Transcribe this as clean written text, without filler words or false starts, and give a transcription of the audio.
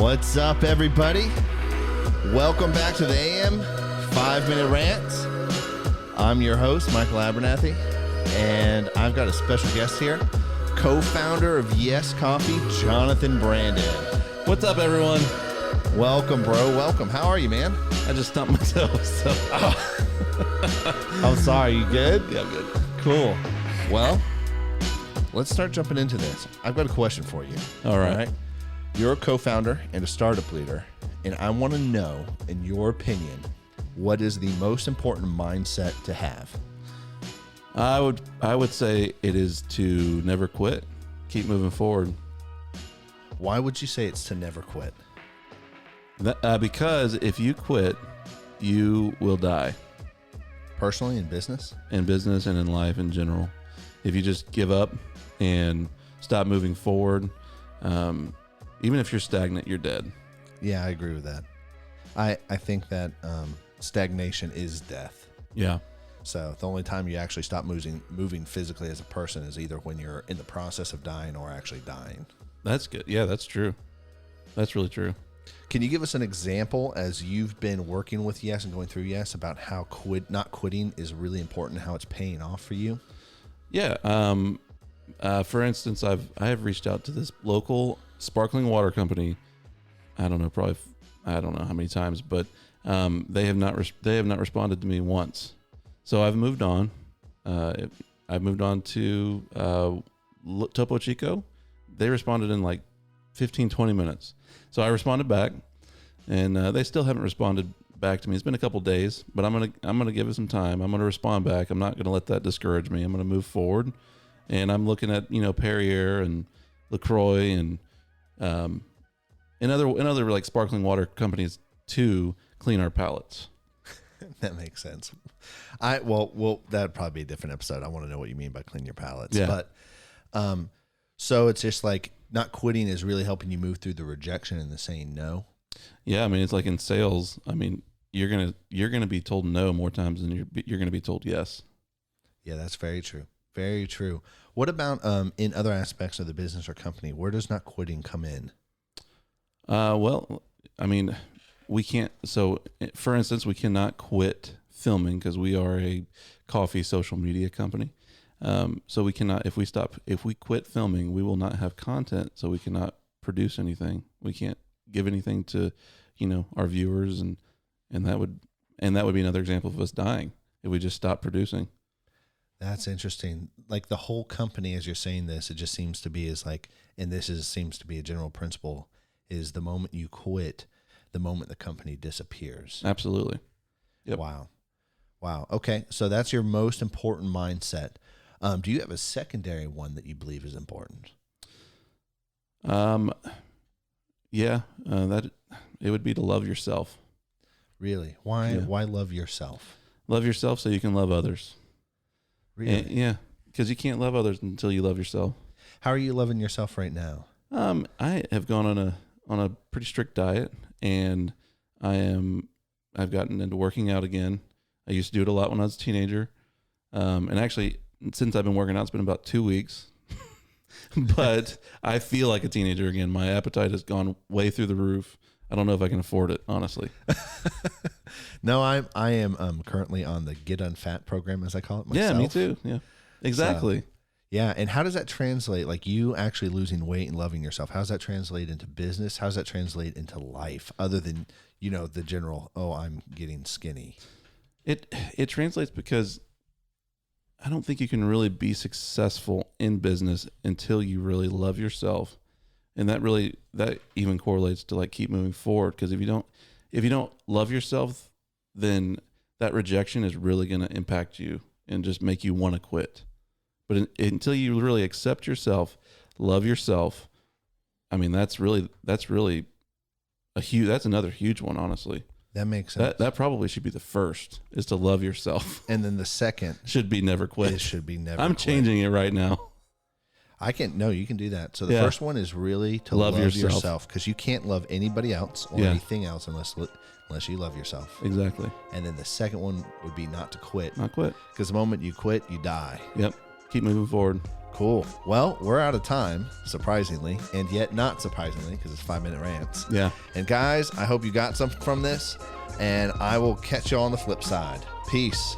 What's up, everybody? Welcome back to the AM 5-Minute Rants. I'm your host, Michael Abernathy, and I've got a special guest here, co-founder of Yes Coffee, Jonathan Brandon. What's up, everyone? Welcome, bro. Welcome. How are you, man? I just stumped myself. So. I'm sorry. You good? Yeah, I'm good. Cool. Well, let's start jumping into this. I've got a question for you. All right. You're a co-founder and a startup leader, and I want to know, in your opinion, what is the most important mindset to have? I would say it is to never quit. Keep moving forward. Why would you say it's to never quit? Because if you quit, you will die. Personally, in business? In business and in life in general. If you just give up and stop moving forward, even if you're stagnant, you're dead. Yeah, I agree with that. I think that stagnation is death. Yeah. So the only time you actually stop moving physically as a person is either when you're in the process of dying or actually dying. That's good. Yeah, that's true. That's really true. Can you give us an example, as you've been working with Yes and going through Yes, about how not quitting is really important, how it's paying off for you? Yeah. For instance, I have reached out to this local sparkling water company. I don't know how many times, but they have not responded to me once. So I've moved on. I've moved on to Topo Chico. They responded in like 15, 20 minutes. So I responded back, and they still haven't responded back to me. It's been a couple days, but I'm gonna give it some time. I'm gonna respond back. I'm not gonna let that discourage me. I'm gonna move forward, and I'm looking at Perrier and LaCroix and other like sparkling water companies to clean our palates. That makes sense. Well, that'd probably be a different episode. I want to know what you mean by clean your palates. Yeah. But so it's just like not quitting is really helping you move through the rejection and the saying no. Yeah, I mean, it's like in sales. I mean, you're gonna be told no more times than you're gonna be told yes. Yeah, that's very true. Very true. What about in other aspects of the business or company? Where does not quitting come in? Well, I mean, we can't. So, for instance, we cannot quit filming because we are a coffee social media company. So we cannot. If we quit filming, we will not have content. So we cannot produce anything. We can't give anything to, our viewers, and that would be another example of us dying if we just stop producing. That's interesting. Like the whole company, as you're saying this, it just seems to be seems to be a general principle, is the moment you quit, the moment the company disappears. Absolutely. Yep. Wow. Okay. So that's your most important mindset. Do you have a secondary one that you believe is important? Yeah, that it would be to love yourself. Really? Why? Yeah. Why love yourself? Love yourself so you can love others. Really? And, yeah, because you can't love others until you love yourself. How are you loving yourself right now? I have gone on a pretty strict diet, and I've gotten into working out again. I used to do it a lot when I was a teenager, and actually, since I've been working out, it's been about 2 weeks. But I feel like a teenager again. My appetite has gone way through the roof. I don't know if I can afford it, honestly. No, I am currently on the Get Unfat program, as I call it myself. Yeah, me too. Yeah, exactly. So, yeah, and how does that translate? Like you actually losing weight and loving yourself. How does that translate into business? How does that translate into life? Other than the general, I'm getting skinny. It translates because I don't think you can really be successful in business until you really love yourself. And that even correlates to like keep moving forward. Because if you don't love yourself, then that rejection is really going to impact you and just make you want to quit. But until you really accept yourself, love yourself, I mean, that's another huge one, honestly. That makes sense. That probably should be the first, is to love yourself. And then the second should be never quit. It should be never I'm quit. changing it right now. You can do that. So the first one is really to love yourself, because you can't love anybody else or anything else unless you love yourself. Exactly. And then the second one would be not to quit. Not quit. Because the moment you quit, you die. Yep. Keep moving forward. Cool. Well, we're out of time, surprisingly, and yet not surprisingly, because it's 5-minute rants. Yeah. And guys, I hope you got something from this, and I will catch you on the flip side. Peace.